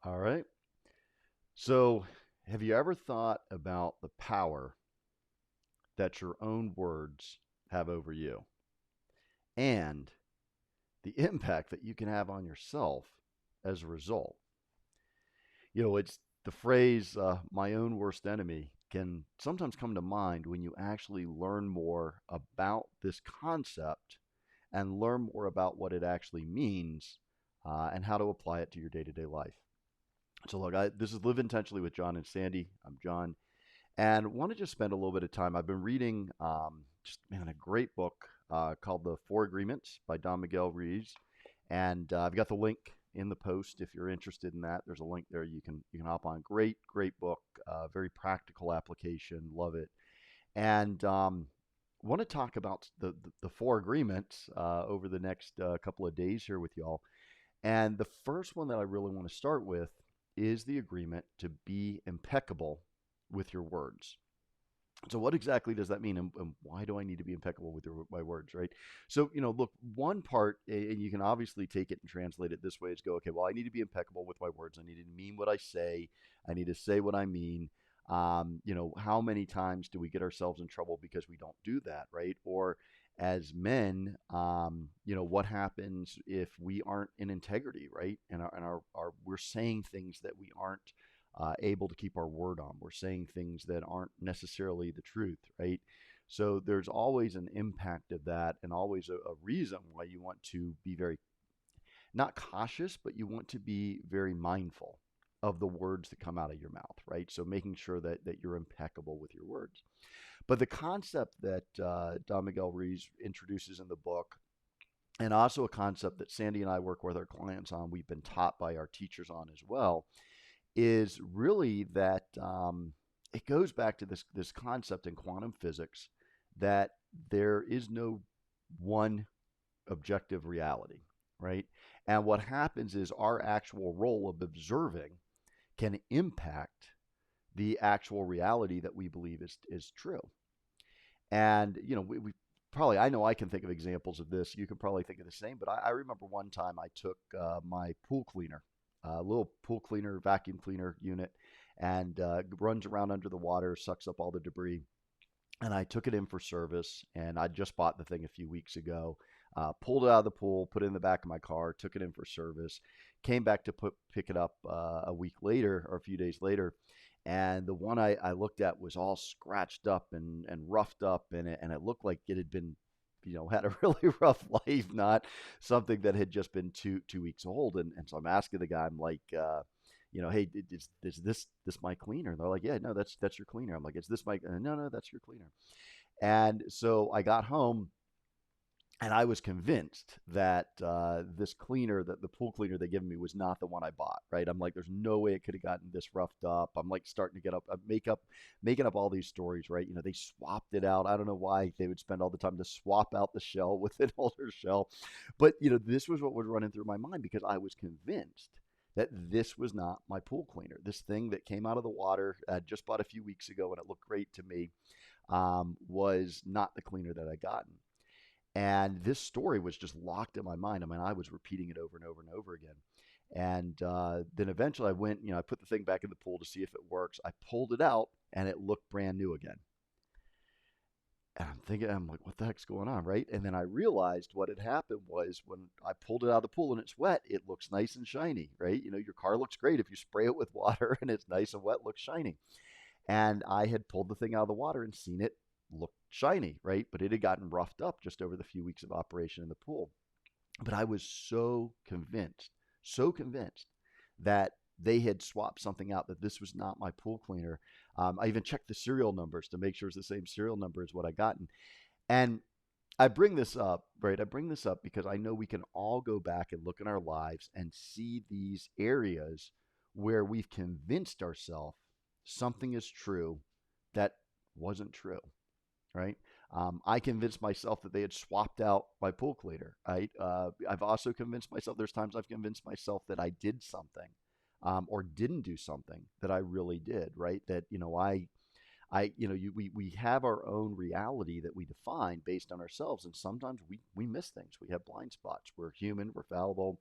All right. So, have you ever thought about the power that your own words have over you and the impact that you can have on yourself as a result? It's the phrase, my own worst enemy, can sometimes come to mind when you actually learn more about this concept and learn more about what it actually means and how to apply it to your day to day life. So, look, this is Live Intentionally with John and Sandy. I'm John, and want to just spend a little bit of time. I've been reading a great book called The Four Agreements by Don Miguel Ruiz, and I've got the link in the post if you're interested in that. There's a link there you can hop on. Great book, very practical application. Love it, and want to talk about the four agreements over the next couple of days here with y'all. And the first one that I really want to start with is the agreement to be impeccable with your words. So, what exactly does that mean, and why do I need to be impeccable with my words, right? So, look, one part, and you can obviously take it and translate it this way: is go, okay, well, I need to be impeccable with my words. I need to mean what I say. I need to say what I mean. How many times do we get ourselves in trouble because we don't do that, right? Or as men, what happens if we aren't in integrity, right? And we're saying things that we aren't able to keep our word on. We're saying things that aren't necessarily the truth, right? So there's always an impact of that, and always a reason why you want to be very, not cautious, but you want to be very mindful of the words that come out of your mouth, right? So making sure that you're impeccable with your words. But the concept that Don Miguel Ruiz introduces in the book, and also a concept that Sandy and I work with our clients on, we've been taught by our teachers on as well, is really that it goes back to this concept in quantum physics that there is no one objective reality, right? And what happens is our actual role of observing can impact the actual reality that we believe is true. And we probably, I know I can think of examples of this. You can probably think of the same, but I remember one time I took my pool cleaner, a little pool cleaner, vacuum cleaner unit, and runs around under the water, sucks up all the debris. And I took it in for service, and I just bought the thing a few weeks ago. Pulled it out of the pool, put it in the back of my car, took it in for service, came back to pick it up a week later or a few days later, and the one I looked at was all scratched up and roughed up, and it looked like it had been, had a really rough life, not something that had just been two weeks old. And so I'm asking the guy, I'm like, hey, is this my cleaner? And they're like, yeah, no, that's your cleaner. I'm like, is this my? No, that's your cleaner. And so I got home, and I was convinced that this cleaner, that the pool cleaner they given me, was not the one I bought. Right? I'm like, there's no way it could have gotten this roughed up. I'm like starting to get up, making up all these stories. Right? They swapped it out. I don't know why they would spend all the time to swap out the shell with an older shell, but this was what was running through my mind because I was convinced that this was not my pool cleaner. This thing that came out of the water, just bought a few weeks ago, and it looked great to me, was not the cleaner that I gotten. And this story was just locked in my mind. I mean, I was repeating it over and over and over again. And then eventually I went, I put the thing back in the pool to see if it works. I pulled it out and it looked brand new again. And I'm thinking, I'm like, what the heck's going on, right? And then I realized what had happened was when I pulled it out of the pool and it's wet, it looks nice and shiny, right? Your car looks great if you spray it with water and it's nice and wet, looks shiny. And I had pulled the thing out of the water and seen it look shiny, right? But it had gotten roughed up just over the few weeks of operation in the pool. But I was so convinced that they had swapped something out, that this was not my pool cleaner. I even checked the serial numbers to make sure it's the same serial number as what I gotten. And I bring this up, right? I bring this up because I know we can all go back and look in our lives and see these areas where we've convinced ourselves something is true that wasn't true, right? I convinced myself that they had swapped out my pool cleaner, right? I've also convinced myself, there's times I've convinced myself that I did something or didn't do something that I really did, right? That, we have our own reality that we define based on ourselves. And sometimes we miss things. We have blind spots. We're human, we're fallible.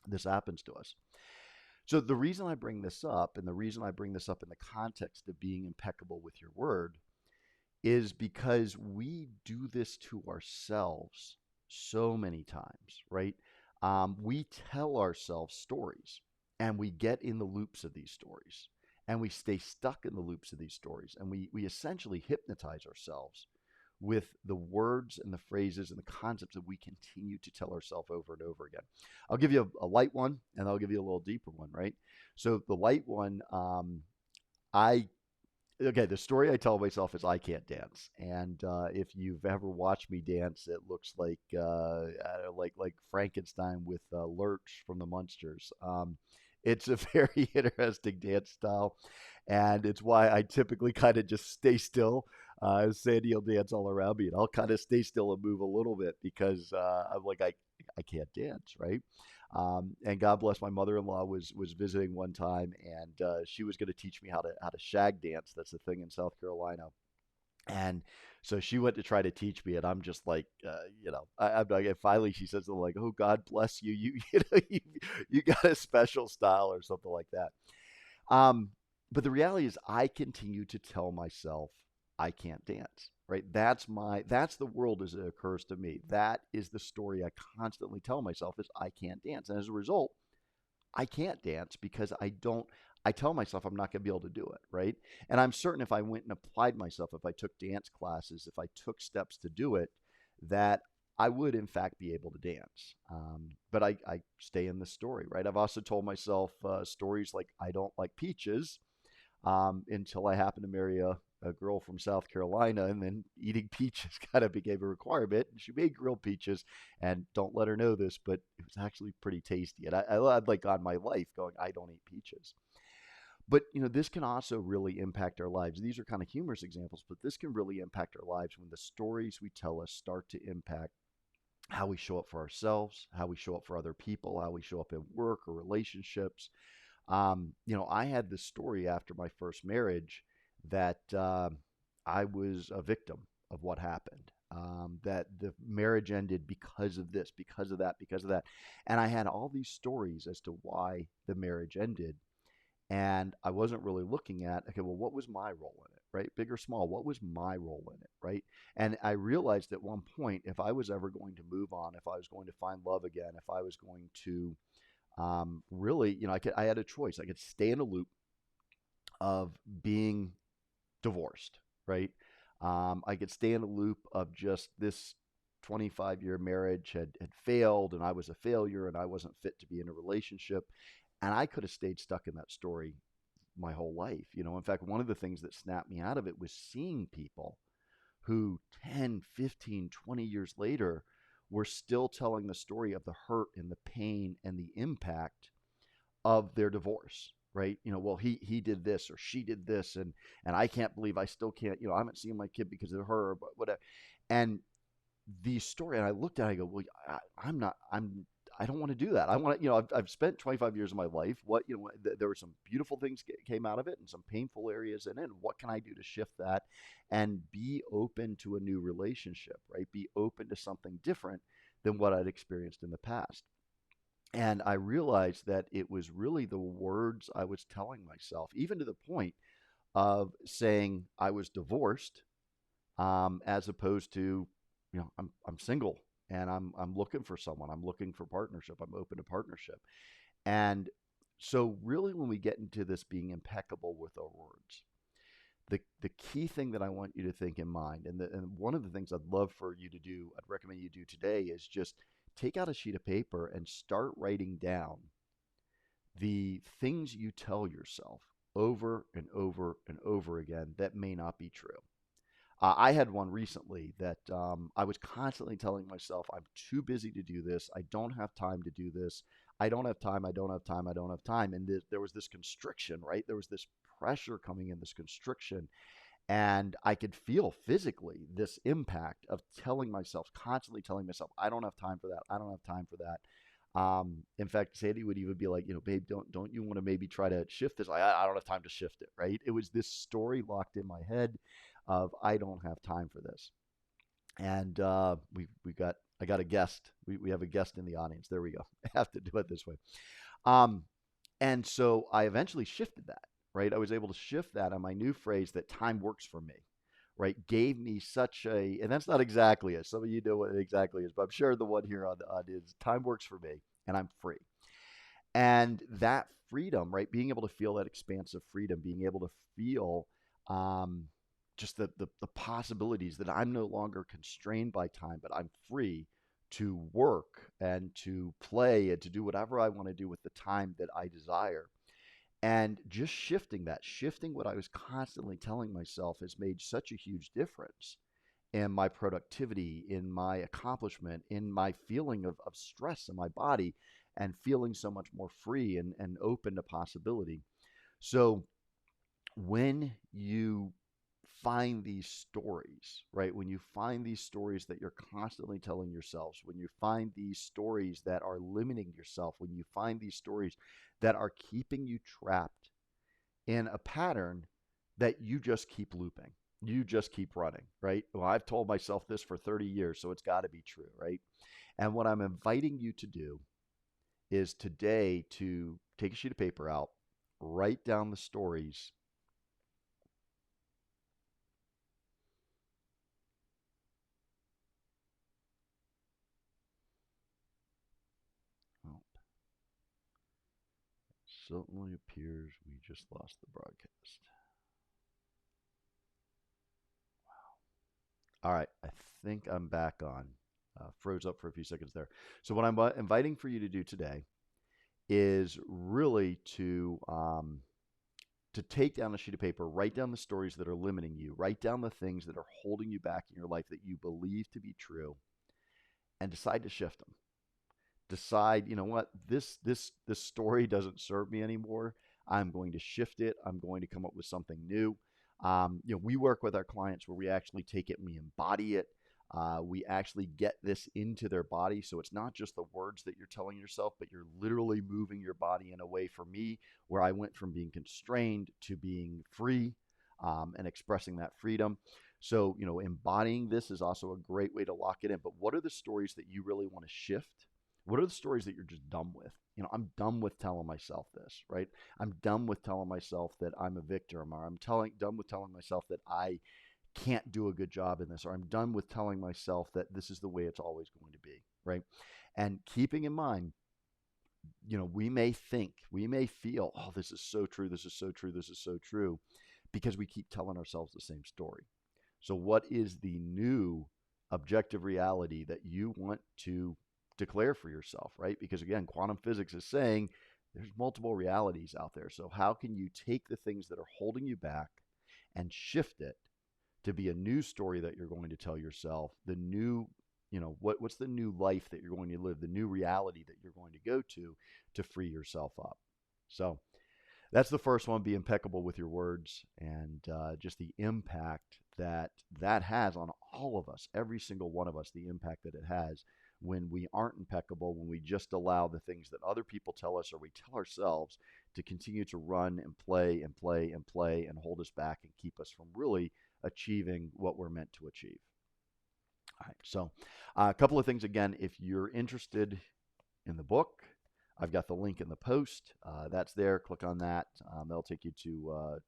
This happens to us. So the reason I bring this up, and the reason I bring this up in the context of being impeccable with your word, is because we do this to ourselves so many times, right? We tell ourselves stories and we get in the loops of these stories and we stay stuck in the loops of these stories and we essentially hypnotize ourselves with the words and the phrases and the concepts that we continue to tell ourselves over and over again. I'll give you a light one and I'll give you a little deeper one, right? So the light one, I okay, the story I tell myself is I can't dance, and if you've ever watched me dance, it looks like Frankenstein with Lurch from the Munsters. It's a very interesting dance style, and it's why I typically kind of just stay still. Sandy will dance all around me, and I'll kind of stay still and move a little bit because I'm like I can't dance, right? And God bless, my mother-in-law was visiting one time, and she was going to teach me how to shag dance. That's the thing in South Carolina. And so she went to try to teach me, and I'm just like, I'm like, and finally she says something like, "Oh, God bless you, you got a special style," or something like that. Um, but the reality is, I continue to tell myself I can't dance. Right? That's the world as it occurs to me. That is the story I constantly tell myself is I can't dance, and as a result, I can't dance because I don't. I tell myself I'm not going to be able to do it, right? And I'm certain if I went and applied myself, if I took dance classes, if I took steps to do it, that I would in fact be able to dance. But I stay in the story, right? I've also told myself stories like I don't like peaches, until I happened to marry a girl from South Carolina, and then eating peaches kind of became a requirement. And she made grilled peaches, and don't let her know this, but it was actually pretty tasty. And I'd like on my life going, I don't eat peaches. But this can also really impact our lives. These are kind of humorous examples, but this can really impact our lives when the stories we tell us start to impact how we show up for ourselves, how we show up for other people, how we show up in work or relationships. I had this story after my first marriage that I was a victim of what happened. That the marriage ended because of this, because of that, because of that. And I had all these stories as to why the marriage ended. And I wasn't really looking at, okay, well, what was my role in it, right? Big or small, what was my role in it, right? And I realized at one point, if I was ever going to move on, if I was going to find love again, if I was going to really, I had a choice. I could stay in a loop of being divorced, right? I could stay in a loop of just this 25-year marriage had failed and I was a failure and I wasn't fit to be in a relationship. And I could have stayed stuck in that story my whole life. In fact, one of the things that snapped me out of it was seeing people who 10, 15, 20 years later were still telling the story of the hurt and the pain and the impact of their divorce, right? Well, he did this or she did this, and I can't believe I still can't, I haven't seen my kid because of her, but whatever. And the story, and I looked at it, I go, well, I'm not, I don't want to do that. I want to, I've spent 25 years of my life. There were some beautiful things came out of it and some painful areas in it. And what can I do to shift that and be open to a new relationship, right? Be open to something different than what I'd experienced in the past. And I realized that it was really the words I was telling myself, even to the point of saying I was divorced, as opposed to, I'm single and I'm looking for someone. I'm looking for partnership. I'm open to partnership. And so, really, when we get into this being impeccable with our words, the key thing that I want you to think in mind, and one of the things I'd love for you to do, I'd recommend you do today, is just take out a sheet of paper and start writing down the things you tell yourself over and over and over again that may not be true. I had one recently that I was constantly telling myself, I'm too busy to do this. I don't have time to do this. I don't have time. I don't have time. I don't have time. And there was this constriction, right? There was this pressure coming in, this constriction. And I could feel physically this impact of telling myself, constantly telling myself, I don't have time for that. I don't have time for that. In fact, Sandy would even be like, babe, don't you want to maybe try to shift this? I don't have time to shift it, right? It was this story locked in my head of I don't have time for this. And I got a guest. We have a guest in the audience. There we go. I have to do it this way. Um, And so I eventually shifted that, right? I was able to shift that on my new phrase that time works for me, right? Gave me such a, and that's not exactly it. Some of you know what it exactly is, but I'm sure the one here on is time works for me and I'm free. And that freedom, right? Being able to feel that expansive freedom, being able to feel um, just the possibilities that I'm no longer constrained by time, but I'm free to work and to play and to do whatever I want to do with the time that I desire. And just shifting that, shifting what I was constantly telling myself has made such a huge difference in my productivity, in my accomplishment, in my feeling of stress in my body, and feeling so much more free and open to possibility. So when you find these stories, right? When you find these stories that you're constantly telling yourselves, when you find these stories that are limiting yourself, when you find these stories that are keeping you trapped in a pattern that you just keep looping. You just keep running, right? Well, I've told myself this for 30 years, so it's got to be true, right? And what I'm inviting you to do is today to take a sheet of paper out, write down the stories. Oh, suddenly appears we just lost the broadcast. All right, I think I'm back on. Froze up for a few seconds there. So, what I'm inviting for you to do today is really to take down a sheet of paper, write down the stories that are limiting you, write down the things that are holding you back in your life that you believe to be true, and decide to shift them. Decide, you know what, this story doesn't serve me anymore. I'm going to shift it. I'm going to come up with something new. We work with our clients where we actually take it and we embody it. We actually get this into their body. So it's not just the words that you're telling yourself, but you're literally moving your body in a way for me where I went from being constrained to being free and expressing that freedom. So, embodying this is also a great way to lock it in. But what are the stories that you really want to shift? What are the stories that you're just done with? I'm done with telling myself this, right? I'm done with telling myself that I'm a victim, or done with telling myself that I can't do a good job in this, or I'm done with telling myself that this is the way it's always going to be, right? And keeping in mind, we may think, we may feel, oh, this is so true, this is so true, this is so true, because we keep telling ourselves the same story. So, what is the new objective reality that you want to declare for yourself, right? Because again, quantum physics is saying there's multiple realities out there. So, how can you take the things that are holding you back and shift it to be a new story that you're going to tell yourself, the new, what's the new life that you're going to live, the new reality that you're going to go to free yourself up? So, that's the first one. Be impeccable with your words, and just the impact that that has on all of us, every single one of us, the impact that it has when we aren't impeccable, when we just allow the things that other people tell us or we tell ourselves to continue to run and play and play and play and hold us back and keep us from really achieving what we're meant to achieve. All right. So, a couple of things again. If you're interested in the book, I've got the link in the post. That's there. Click on that. That'll take you to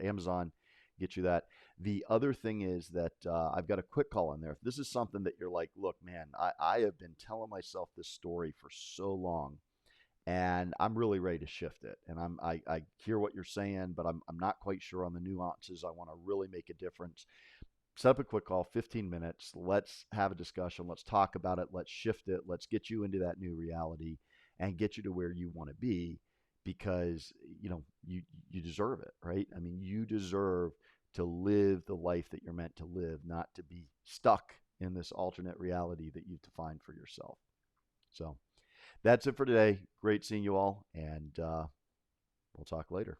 Amazon, get you that. The other thing is that I've got a quick call in there. If this is something that you're like, look, man, I have been telling myself this story for so long, and I'm really ready to shift it. And I hear what you're saying, but I'm not quite sure on the nuances. I want to really make a difference. Set up a quick call, 15 minutes. Let's have a discussion. Let's talk about it. Let's shift it. Let's get you into that new reality and get you to where you want to be, because you deserve it, right? I mean, you deserve to live the life that you're meant to live, not to be stuck in this alternate reality that you've defined for yourself. So that's it for today. Great seeing you all, and we'll talk later.